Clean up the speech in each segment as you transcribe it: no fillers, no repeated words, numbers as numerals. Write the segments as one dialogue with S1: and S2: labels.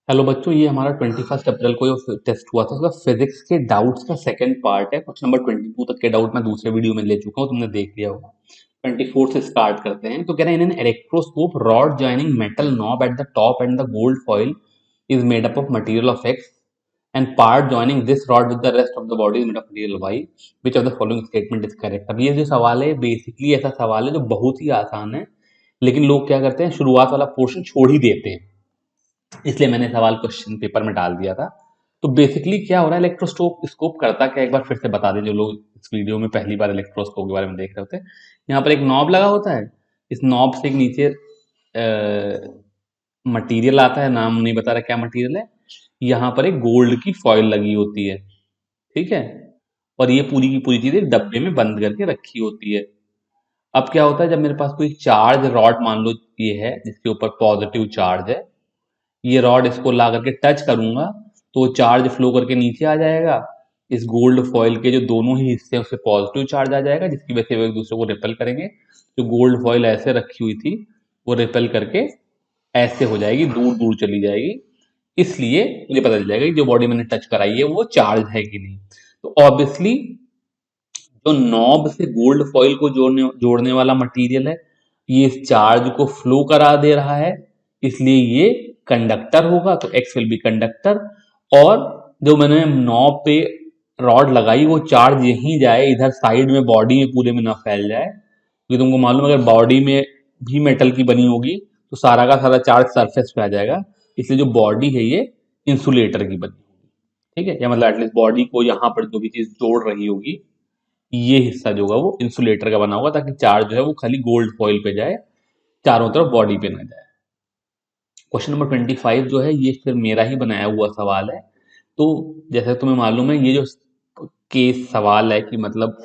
S1: Hello बच्चों, ये हमारा 21 अप्रैल को जो टेस्ट हुआ था उसका फिजिक्स के डाउट्स का सेकंड पार्ट है। क्वेश्चन नंबर 22 तक के डाउट मैं दूसरे वीडियो में ले चुका हूँ, तुमने देख लिया होगा। 24 से स्टार्ट करते हैं। तो कह रहे हैं in an electroscope rod joining metal knob at the top and the gold foil is made up of material of X and part joining this rod with the rest of the body is made of material Y, which of the following statement is correct. अब ये जो सवाल है basically ऐसा सवाल है जो बहुत ही आसान है, लेकिन लोग क्या करते हैं, शुरुआत वाला पोर्शन छोड़ ही देते हैं। इसलिए मैंने सवाल क्वेश्चन पेपर में डाल दिया था। तो बेसिकली क्या हो रहा है, इलेक्ट्रोस्कोप स्कोप करता क्या, एक बार फिर से बता दें जो लोग इस वीडियो में पहली बार इलेक्ट्रोस्कोप के बारे में देख रहे होते हैं। यहाँ पर एक नॉब लगा होता है, इस नॉब से एक नीचे मटेरियल आता है, नाम नहीं बता रहा क्या मटेरियल है। यहाँ पर एक गोल्ड की फॉइल लगी होती है, ठीक है। और ये पूरी की पूरी चीज एक डब्बे में बंद करके रखी होती है। अब क्या होता है, जब मेरे पास कोई चार्ज रॉड मान लो ये है जिसके ऊपर पॉजिटिव चार्ज है, ये रॉड इसको ला करके टच करूंगा तो चार्ज फ्लो करके नीचे आ जाएगा। इस गोल्ड फॉइल के जो दोनों ही हिस्से हैं उससे पॉजिटिव चार्ज आ जाएगा, जिसकी वजह से वो एक दूसरे को रिपेल करेंगे। जो गोल्ड फॉइल ऐसे रखी हुई थी वो रिपेल करके ऐसे हो जाएगी, दूर दूर चली जाएगी। इसलिए मुझे पता चल जाएगा कि जो बॉडी मैंने टच कराई है वो चार्ज है कि नहीं। तो ऑब्वियसली जो नॉब से गोल्ड फॉइल को जोड़ने वाला मटेरियल है, ये इस चार्ज को फ्लो करा दे रहा है, इसलिए ये कंडक्टर होगा। तो एक्स विल बी कंडक्टर। और जो मैंने नॉब पे रॉड लगाई वो चार्ज यहीं जाए, इधर साइड में बॉडी में पूरे में ना फैल जाए, क्योंकि तुमको मालूम है अगर बॉडी में भी मेटल की बनी होगी तो सारा का सारा चार्ज सरफेस पे आ जाएगा। इसलिए जो बॉडी है ये इंसुलेटर की बनी होगी, ठीक है। या मतलब एटलीस्ट बॉडी को यहाँ पर जो भी चीज जोड़ रही होगी, ये हिस्सा जो होगा वो इंसुलेटर का बना होगा, ताकि चार्ज जो है वो खाली गोल्ड फॉइल पे जाए, चारों तरफ बॉडी पे ना जाए। क्वेश्चन नंबर 25 जो है ये फिर मेरा ही बनाया हुआ सवाल है। तो जैसे तुम्हें मालूम है ये जो केस सवाल है कि मतलब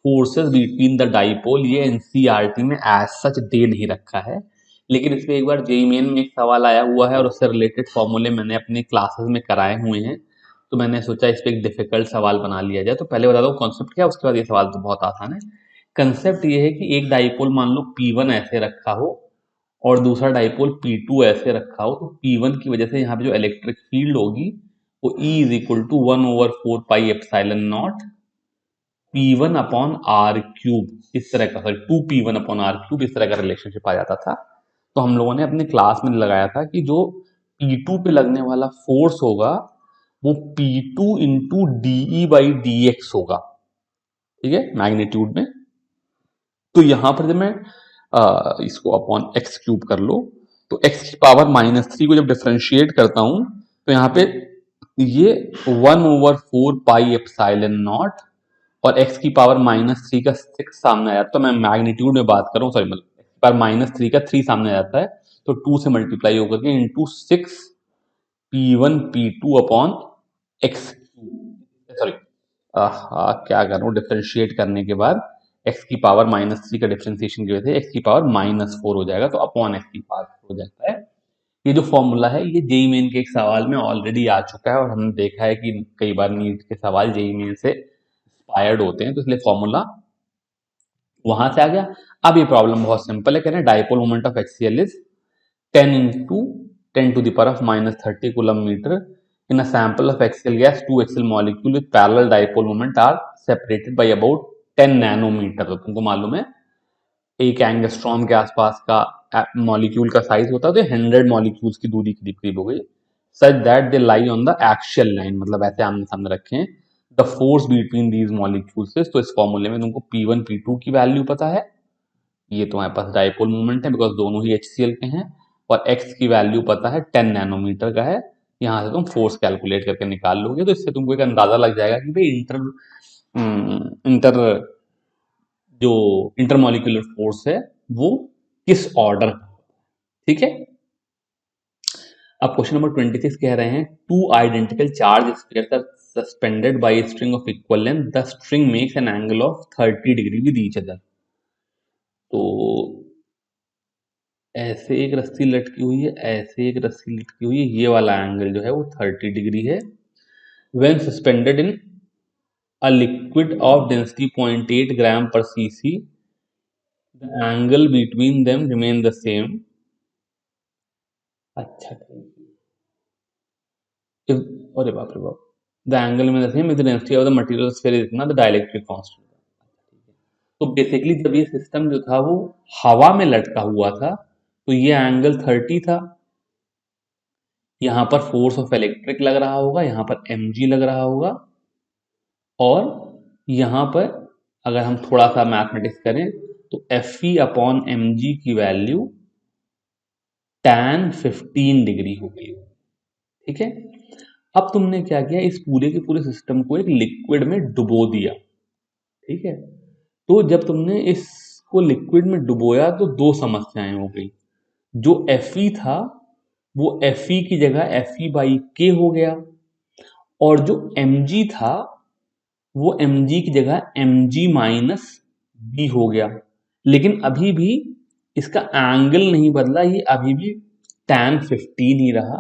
S1: फोर्सेस बिटवीन द डाइपोल, ये एनसीईआरटी में एज सच दे नहीं रखा है, लेकिन इसमें एक बार जेईई मेन में एक सवाल आया हुआ है और उससे रिलेटेड फॉर्मूले मैंने अपने क्लासेस में कराए हुए हैं। तो मैंने सोचा इस पे एक डिफिकल्ट सवाल बना लिया जाए। तो पहले बता दो कॉन्सेप्ट क्या है, उसके बाद ये सवाल तो बहुत आसान है। कंसेप्ट ये है कि एक डाइपोल मान लो P1 ऐसे रखा हो और दूसरा डाइपोल P2 ऐसे रखा हो, तो P1 की वजह से यहाँ पे जो इलेक्ट्रिक फील्ड होगी वो E is equal to 1/4 pi epsilon naught P1 upon R cube, इस तरह का, सॉरी 2P1/r3 इस तरह का रिलेशनशिप आ जाता था। तो हम लोगों ने अपने क्लास में लगाया था कि जो P2 पे लगने वाला फोर्स होगा वो P2 इंटू DE/dx होगा, ठीक है, मैग्नीट्यूड में। तो यहां पर जब मैं इसको अपॉन एक्स क्यूब कर लो, तो एक्स की पावर -3 को जब डिफरेंशिएट करता हूं तो यहाँ पे ये 1/4 पाई एप्सिलॉन नॉट और एक्स की पावर -3 का 6 सामने आ जाता है। तो मैं मैग्नीट्यूड में बात कर रहा हूँ, सॉरी मतलब एक्स की पावर -3 का 3 सामने आ जाता है, तो 2 से मल्टीप्लाई होकर के into 6 P1 P2 upon x, sorry क्या करूं, डिफरेंशिएट करने के बाद एक्स की पावर -3 का डिफरेंशिएशन की वजह से एक्स की पावर -4 हो जाएगा, तो अपॉन एक्स की पावर हो जाता है। ये जो फॉर्मूला है ये जेई मेन के एक सवाल में ऑलरेडी आ चुका है और हमने देखा है कि कई बार नीट के सवाल जेई मेन से इंस्पायर्ड होते हैं, तो इसलिए फॉर्मूला वहां से आ गया। अब ये प्रॉब्लम बहुत सिंपल है, कह रहे हैं dipole moment of HCl is 10 into 10 to the power of -30 coulomb meter in a sample of HCl gas. Two HCl molecule with parallel dipole moment are separated by about 10 nanometer. तो तुमको मालूम है एक angstrom के आसपास का molecule का size होता है, तो 100 मॉलिक्यूल्स की दूरी करीब करीब हो गई, such that they lie on the axial line, मतलब ऐसे आमने सामने रखे हैं। The force between these molecules, तो इस फॉर्मूले में तुमको P1 P2 की वैल्यू पता है, ये तुम्हारे पास डाइपोल मूवमेंट है बिकॉज दोनों ही HCl के हैं, और x की वैल्यू पता है 10 नैनोमीटर का है। यहां से तुम फोर्स कैलकुलेट करके निकाल लोगे, तो इससे तुमको एक अंदाजा लग जाएगा कि भाई इंटर जो इंटरमोलिकुलर फोर्स है वो किस ऑर्डर, ठीक है। अब क्वेश्चन नंबर 26 कह रहे हैं two identical charge spheres are suspended by a string of equal length, the string makes an angle of 30 degree with each other. तो ऐसे एक रस्सी लटकी हुई है, ऐसे एक रस्सी लटकी हुई है, ये वाला एंगल जो है वो 30 डिग्री है। When suspended in a liquid of density 0.8 ग्राम पर cc, the angle between them remain the same. अच्छा ठीक है, अरे बाप रे बाप, द एंगल में same with the density of the material sphere is इतना द डाइलेक्ट्रिक कांस्टेंट। तो बेसिकली जब ये सिस्टम जो था वो हवा में लटका हुआ था तो ये एंगल 30 था। यहाँ पर फोर्स ऑफ इलेक्ट्रिक लग रहा होगा, यहाँ पर mg लग रहा होगा, और यहाँ पर अगर हम थोड़ा सा मैथमेटिक्स करें तो Fe अपॉन mg की वैल्यू tan 15 डिग्री हो गई। ठीक है, अब तुमने क्या किया, इस पूरे के पूरे सिस्टम को एक लिक्विड में डुबो दिया। ठीक है, तो जब तुमने इसको लिक्विड में डुबोया तो दो समस्याएं हो गई। जो Fe था वो Fe की जगह Fe बाई के हो गया, और जो mg था वो mg की जगह mg माइनस बी हो गया। लेकिन अभी भी इसका एंगल नहीं बदला, ये अभी भी tan 15 ही रहा।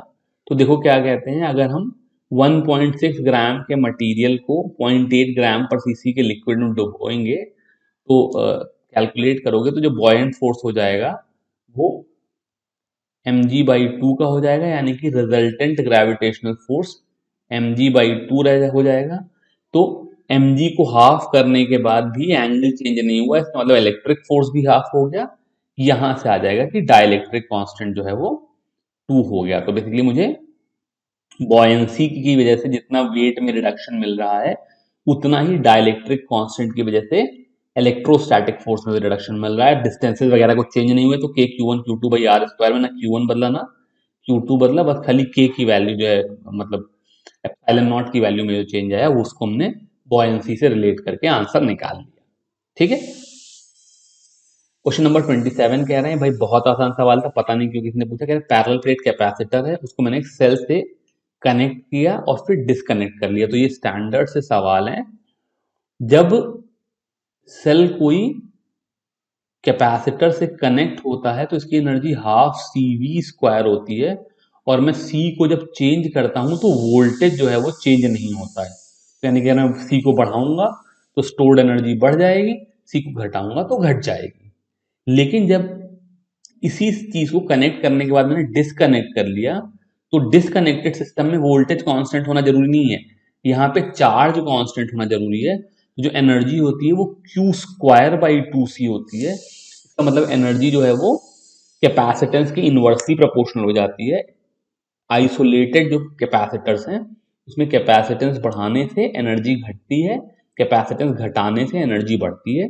S1: तो देखो क्या कहते हैं, अगर हम 1.6 ग्राम के मटेरियल को 0.8 ग्राम पर सीसी के लिक्विड में डुबोएंगे तो कैलकुलेट करोगे तो जो बॉयंट फोर्स हो जाएगा वो mg/2 का हो जाएगा, यानी कि रिजल्टेंट ग्रेविटेशनल फोर्स mg/2 हो जाएगा। तो mg को हाफ करने के बाद भी एंगल चेंज नहीं हुआ, इसका मतलब इलेक्ट्रिक फोर्स भी हाफ हो गया। यहां से आ जाएगा कि डाइलेक्ट्रिक कांस्टेंट जो है वो 2 हो गया। तो बेसिकली मुझे बॉयंसी की वजह से जितना वेट में रिडक्शन मिल रहा है उतना ही डाइलेक्ट्रिक कांस्टेंट की वजह से इलेक्ट्रोस्टैटिक फोर्स में भी रिडक्शन मिल रहा है। डिस्टेंसेस वगैरह कुछ चेंज नहीं हुए, तो के Q1 Q2 by are square में ना Q1 बदला ना Q2 बदला, बस खाली के की वैल्यू जो है मतलब एप्सिलॉन नॉट की वैल्यू में जो चेंज आया वो उसको हमने बॉयंसी से रिलेट करके आंसर निकाल लिया। ठीक है, क्वेश्चन नंबर 27 कह रहे हैं, भाई बहुत आसान सवाल था, पता नहीं क्यों किसने पूछा। कह रहे पैरेलल प्लेट कैपेसिटर है, उसको मैंने एक सेल से कनेक्ट किया और फिर डिस्कनेक्ट कर लिया। तो ये स्टैंडर्ड से सवाल है, जब सेल कोई कैपेसिटर से कनेक्ट होता है तो इसकी एनर्जी हाफ CV स्क्वायर होती है, और मैं C को जब चेंज करता हूं तो वोल्टेज जो है वो चेंज नहीं होता है। तो यानी कि मैं C को बढ़ाऊंगा तो स्टोर्ड एनर्जी बढ़ जाएगी, C को घटाऊंगा तो घट जाएगी। लेकिन जब इसी चीज को कनेक्ट करने के बाद मैंने डिस्कनेक्ट कर लिया तो डिस्कनेक्टेड सिस्टम में वोल्टेज कांस्टेंट होना जरूरी नहीं है, यहाँ पे चार्ज कांस्टेंट होना जरूरी है। जो एनर्जी होती है वो Q²/2C होती है। इसका मतलब एनर्जी जो है वो कैपेसिटेंस की इनवर्सली प्रोपोर्शनल हो जाती है। आइसोलेटेड जो कैपेसिटर्स हैं उसमें कैपेसिटेंस बढ़ाने से एनर्जी घटती है, कैपेसिटेंस घटाने से एनर्जी बढ़ती है।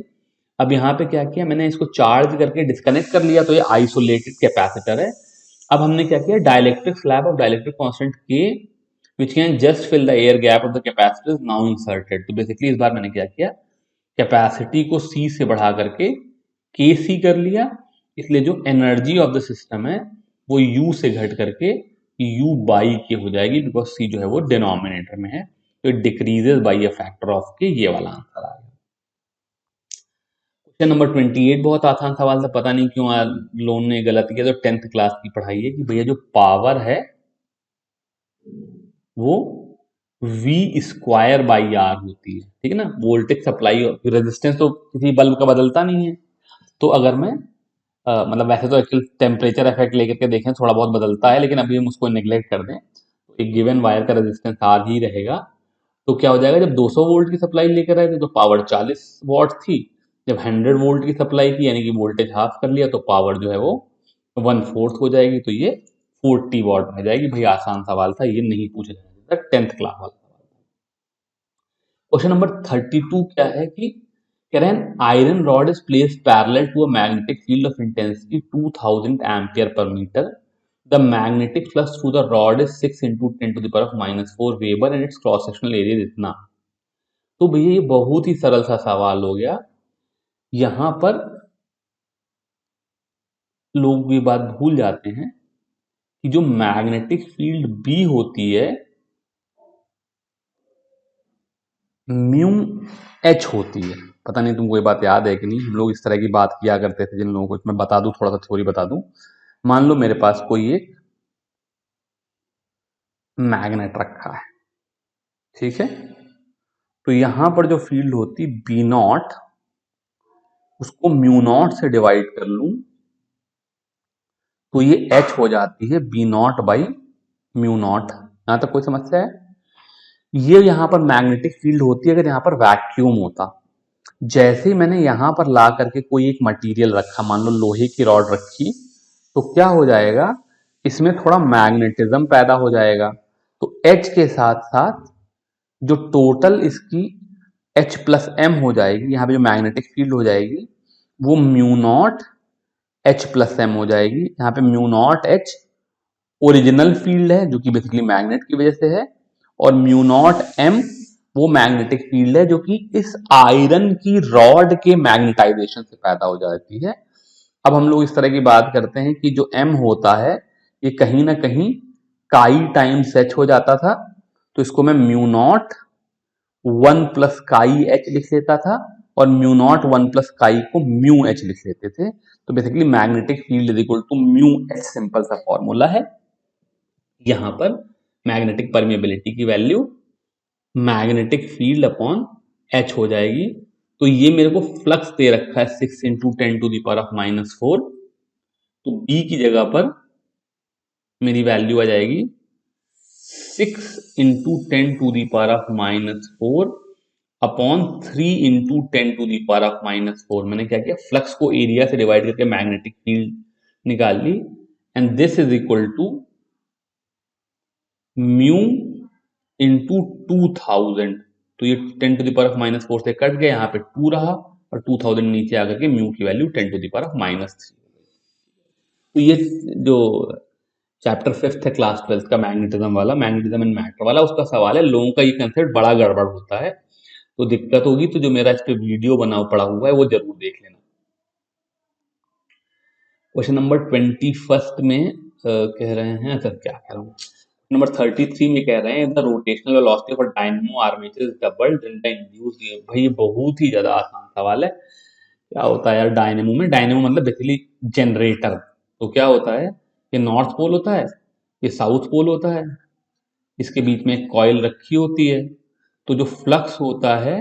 S1: अब यहाँ पे क्या किया, मैंने इसको चार्ज करके डिस्कनेक्ट कर लिया तो ये आइसोलेटेड कैपेसिटर है। अब हमने क्या किया, dielectric slab of dielectric constant के which can just fill the air gap of the capacitor is now inserted। तो बेसिकली इस बार मैंने क्या किया, कैपेसिटी को C से बढ़ा करके KC कर लिया, इसलिए जो एनर्जी ऑफ द सिस्टम है वो U से घट करके U/K हो जाएगी, बिकॉज C जो है वो डिनोमिनेटर में है, तो it decreases by a factor of के। ये वाला आंसर आ गया। क्वेश्चन नंबर 28 बहुत आसान सवाल था, पता नहीं क्यों लोन ने गलत किया। तो 10th क्लास की पढ़ाई है कि भैया जो पावर है वो V²/R होती है। ठीक है ना, वोल्टेज सप्लाई और रेजिस्टेंस तो किसी बल्ब का बदलता नहीं है। तो अगर मैं मतलब वैसे तो एक्चुअल टेम्परेचर इफेक्ट लेकर के देखें थोड़ा बहुत बदलता है, लेकिन अभी हम उसको नेग्लेक्ट कर दें तो एक गिवन वायर का रेजिस्टेंस R ही रहेगा। तो क्या हो जाएगा, जब 200 वोल्ट की सप्लाई लेकर आए थे तो पावर 40 वॉट थी, जब 100 वोल्ट की सप्लाई की यानी कि वोल्टेज हाफ कर लिया तो पावर जो है वो 1/4 हो जाएगी, तो ये 40 वॉट में जाएगी। भाई आसान सवाल था, ये नहीं पूछा जाता 10th क्लास वाला सवाल। क्वेश्चन नंबर 32 क्या है कि कह रहे हैं iron rod is placed parallel to a magnetic field of intensity 2000 ampere पर metre. The magnetic flux through the rod is 6 × 10⁻⁻⁴ weber and its cross sectional area इतना। तो भैया ये बहुत ही सरल सा सवाल हो गया। यहां पर लोग ये बात भूल जाते हैं कि जो मैग्नेटिक फील्ड बी होती है म्यू एच होती है। पता नहीं तुमको ये बात याद है कि नहीं, हम लोग इस तरह की बात किया करते थे। जिन लोगों को मैं बता दूं, थोड़ा सा थ्योरी बता दूं, मान लो मेरे पास कोई एक मैग्नेट रखा है, ठीक है, तो यहां पर जो फील्ड होती बी नॉट, उसको म्यू नॉट से डिवाइड कर लूं तो ये एच हो जाती है B naught by mu naught यहां तक कोई समस्या है? ये यहां पर मैग्नेटिक फील्ड होती है अगर यहां पर वैक्यूम होता। जैसे ही मैंने यहां पर ला करके कोई एक मटेरियल रखा, मान लो लोहे की रॉड रखी, तो क्या हो जाएगा, इसमें थोड़ा मैग्नेटिज्म पैदा हो जाएगा। तो H के साथ साथ जो टोटल इसकी H प्लस एम हो जाएगी, यहाँ पे जो मैग्नेटिक फील्ड हो जाएगी वो mu naught H plus M हो जाएगी। यहाँ पे mu naught H original field है जो कि बेसिकली मैग्नेट की वजह से है, और म्यू नॉट एम वो मैग्नेटिक फील्ड है जो कि इस आयरन की रॉड के मैग्नेटाइजेशन से पैदा हो जाती है। अब हम लोग इस तरह की बात करते हैं कि जो एम होता है ये कहीं ना कहीं काई टाइम्स एच हो जाता था, तो इसको मैं mu naught 1 plus chi H लिख लेता था, और म्यू नॉट 1 प्लस काई को म्यू एच लिख लेते थे। तो basically magnetic field is equal to mu H, simple सा फॉर्मूला है। यहां पर मैग्नेटिक परमिएबिलिटी की value magnetic field upon H हो जाएगी। तो ये मेरे को फ्लक्स दे रखा है 6 × 10⁻⁻⁴। तो बी की जगह पर मेरी वैल्यू आ जाएगी 6 × 10⁻⁻⁴ अपॉन 3 × 10⁻⁻⁴। मैंने क्या किया, फ्लक्स को एरिया से डिवाइड करके मैग्नेटिक फील्ड निकाल ली, and this is equal to mu into 2000। तो ये 10⁻⁻⁴ से कट गया, यहाँ पे 2 रहा, और 2000 नीचे आकर के म्यू की वैल्यू 10⁻⁻3। तो ये जो चैप्टर 5th है क्लास 12th का, मैग्नेटिज्म वाला, मैग्नेटिज्म एंड मैटर वाला, उसका सवाल है। लोगों का ये कंसेप्ट बड़ा गड़बड़ होता है, तो दिक्कत होगी तो जो मेरा इस पे वीडियो बना पड़ा हुआ है वो जरूर देख लेना। क्वेश्चन नंबर 21 में कह रहे हैं, अच्छा क्या कह रहा हूँ, नंबर 33 में कह रहे हैं the rotational velocity of a dynamo armature is doubled then the induced EMF. भाई ये बहुत ही ज्यादा आसान सवाल है। क्या होता है यार डायनेमो में, डायनेमो मतलब बेसिकली जनरेटर। तो क्या होता है, ये नॉर्थ पोल होता है, ये साउथ पोल होता है, इसके बीच में एक कॉइल रखी होती है। तो जो फ्लक्स होता है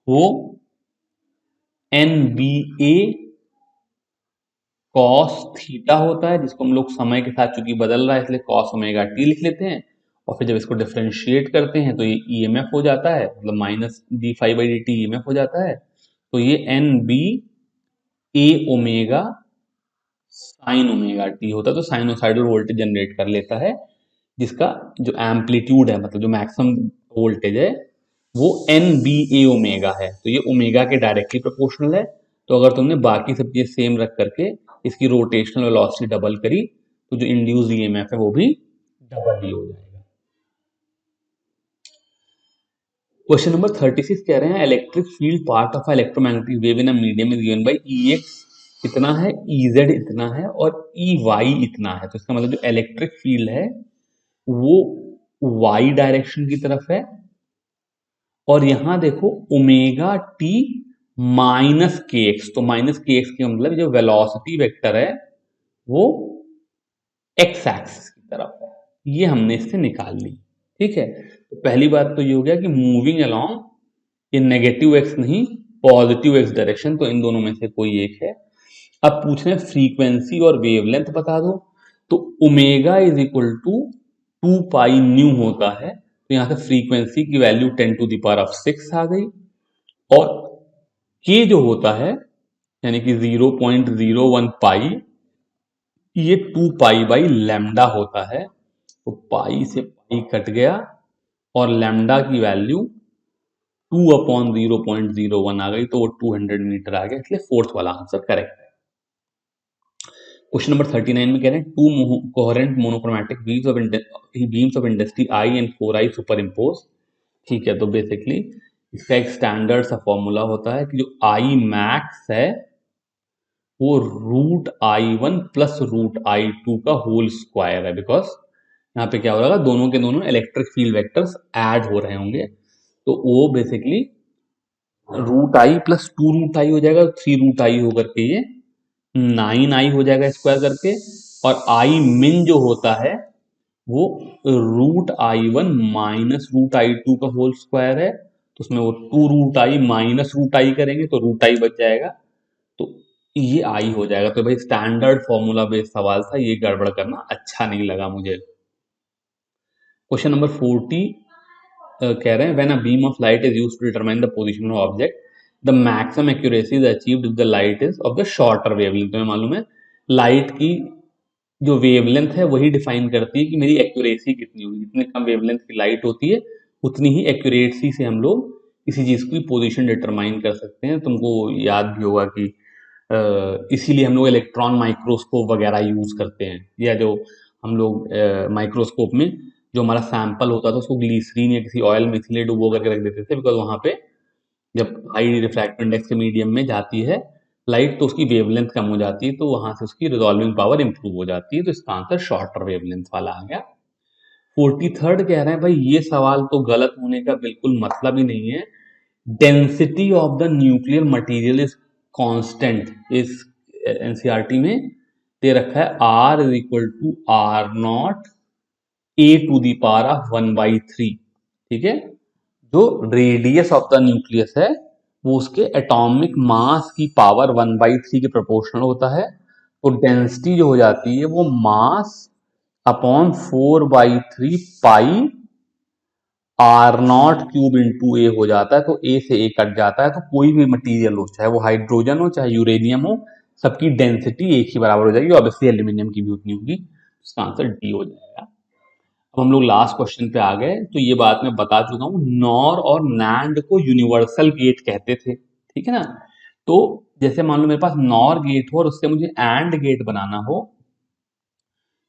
S1: वो NBA कॉस थीटा होता है, जिसको हम लोग समय के साथ चूंकि बदल रहा है इसलिए कॉस ओमेगा टी लिख लेते हैं। और फिर जब इसको डिफरेंशिएट करते हैं तो ये ईएमएफ हो जाता है, मतलब माइनस d∅dt ईएमएफ हो जाता है। तो ये NBA omega sine omega T होता है। तो साइनोसाइडल वोल्टेज जनरेट कर लेता है, जिसका जो एम्पलीट्यूड है, मतलब जो मैक्सिमम वोल्टेज है, वो NBA ओमेगा है। तो ये ओमेगा के डायरेक्टली प्रोपोर्शनल है। तो अगर तुमने बाकी सब चीजें सेम रख करके इसकी रोटेशनल वेलोसिटी डबल करी, तो जो इंड्यूस्ड ईएमएफ है वो भी डबल ही हो जाएगा। क्वेश्चन नंबर 36 कह रहे हैं electric field part of electromagnetic wave in a medium is given by Ex इतना है, Ez इतना है, और Ey इतना है। तो इसका मतलब जो इलेक्ट्रिक फील्ड है वो y डायरेक्शन की तरफ है, और यहां देखो ओमेगा टी माइनस के एक्स। तो माइनस के एक्स की मतलब जो वेलोसिटी वेक्टर है वो एक्स एक्सिस की तरफ है। ये हमने इससे निकाल ली। ठीक है, तो पहली बात तो ये हो गया कि मूविंग अलोंग, ये नेगेटिव एक्स नहीं, पॉजिटिव एक्स डायरेक्शन, तो इन दोनों में से कोई एक है। अब पूछ रहे हैं फ्रीक्वेंसी और वेवलेंथ बता दो। तो omega is equal to 2 pi nu होता है, तो यहां से फ्रीक्वेंसी की वैल्यू 10⁻⁶ आ गई, और के जो होता है यानी कि 0.01 पाई, ये 2 पाई/लैम्डा होता है। तो पाई से पाई कट गया, और लैम्डा की वैल्यू 2/0.01 आ गई, तो वो 200 मीटर आ गया, इसलिए फोर्थ वाला आंसर करेक्ट है। क्वेश्चन नंबर 39 में कह रहे हैं to coherent monochromatic beams of industry I and 4i super impose. ठीक है, तो बेसिकली इसका एक स्टैंडर्ड सा फॉर्मूला होता है कि जो आई मैक्स है वो √I1 प्लस √I2 का होल स्क्वायर है। बिकॉज यहाँ पे क्या हो रहा है, दोनों के दोनों इलेक्ट्रिक फील्ड वेक्टर्स ऐड हो रहे होंगे, तो वो बेसिकली √I प्लस 2√I हो जाएगा, 3√I होकर के ये 9I हो जाएगा स्क्वायर करके, और आई मिन जो होता है वो √I1 माइनस √I2 का होल स्क्वायर है। तो उसमें वो 2√I माइनस √I करेंगे तो √I बच जाएगा, तो ये आई हो जाएगा। तो भाई स्टैंडर्ड फॉर्मूला बेस्ड सवाल था, ये गड़बड़ करना अच्छा नहीं लगा मुझे। क्वेश्चन नंबर 40 कह रहे हैं when a beam of light is used to determine the position of object the maximum accuracy is achieved if the light is of the shorter wavelength. तुम्हें मालूम है लाइट की जो वेवलेंथ है वही डिफाइन करती है कि मेरी एक्यूरेसी कितनी होगी। जितनी कम वेवलेंथ की लाइट होती है उतनी ही एक्यूरेसी से हम लोग किसी चीज की पोजीशन डिटरमाइन कर सकते हैं। तुमको याद भी होगा कि इसीलिए हम लोग इलेक्ट्रॉन माइक्रोस्कोप वगैरह यूज करते हैं, या जो हम लोग माइक्रोस्कोप में जो हमारा सैंपल होता था उसको ग्लीसरीन या किसी ऑयल में इसलिए डुबो करके रख देते थे बिकॉज वहां पे जब हाई रिफ्रैक्टिव इंडेक्स के मीडियम में जाती है लाइट तो उसकी वेवलेंथ कम हो जाती है, तो वहां से उसकी रिजॉल्विंग पावर इंप्रूव हो जाती है। तो इसका आंसर शॉर्टर वेवलेंथ वाला आ गया। 43rd कह रहे हैं भाई ये सवाल तो गलत होने का बिल्कुल मतलब ही नहीं है। Density of the nuclear material is constant. इस एनसीईआरटी में दे रखा है R is equal to R naught A to the power of 1/3। ठीक है, जो रेडियस ऑफ द न्यूक्लियस है वो उसके एटॉमिक मास की पावर 1/3 के प्रोपोर्शनल होता है। तो डेंसिटी जो हो जाती है वो mass upon 4/3 pi r naught cube into a हो जाता है। तो ए से ए कट जाता है, तो कोई भी मटेरियल हो चाहे वो हाइड्रोजन हो चाहे यूरेनियम हो सबकी डेंसिटी एक ही बराबर हो जाएगी। ऑब्वियसली एल्यूमिनियम की भी उतनी होगी। इसका आंसर डी हो जाएगा। अब हम लोग लास्ट क्वेश्चन पे आ गए। तो ये बात मैं बता चुका हूं, नॉर और नैंड को यूनिवर्सल गेट कहते थे, ठीक है ना। तो जैसे मान लो मेरे पास नॉर गेट हो और उससे मुझे एंड गेट बनाना हो,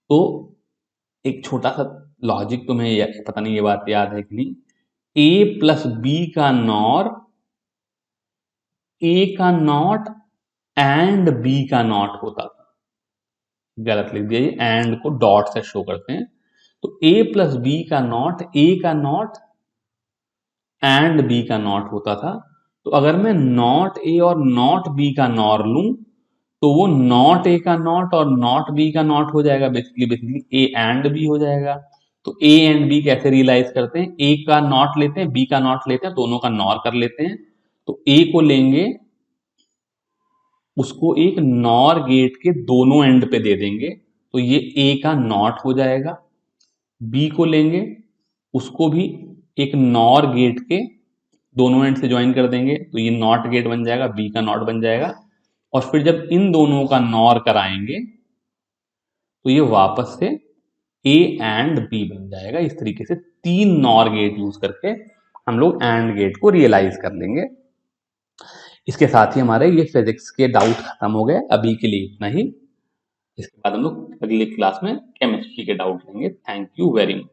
S1: तो एक छोटा सा लॉजिक तुम्हें पता नहीं ये बात याद है कि नहीं। ए प्लस बी का नॉर ए का नॉट एंड बी का नॉट होता था। गलत लिख दिया, ये एंड को डॉट से शो करते हैं। तो ए प्लस बी का नॉट ए का नॉट एंड बी का नॉट होता था। तो अगर मैं नॉट ए और नॉट बी का नॉर लूं तो वो नॉट ए का नॉट और नॉट बी का नॉट हो जाएगा। बेसिकली ए एंड बी हो जाएगा। तो ए एंड बी कैसे रियलाइज करते हैं, ए का नॉट लेते हैं बी का नॉट लेते हैं, दोनों का नॉर कर लेते हैं। तो ए को लेंगे उसको एक नॉर गेट के दोनों एंड पे दे देंगे, तो ये ए का नॉट हो जाएगा। बी को लेंगे उसको भी एक नॉर गेट के दोनों एंड से ज्वाइन कर देंगे, तो ये नॉट गेट बन जाएगा, बी का नॉट बन जाएगा। और फिर जब इन दोनों का नॉर कराएंगे तो ये वापस से ए एंड बी बन जाएगा। इस तरीके से 3 नॉर गेट यूज करके हम लोग एंड गेट को रियलाइज कर लेंगे। इसके साथ ही हमारे ये फिजिक्स के डाउट खत्म हो गए, अभी के लिए इतना ही। इसके बाद हम लोग अगली क्लास में केमिस्ट्री के डाउट लेंगे। Thank you very much.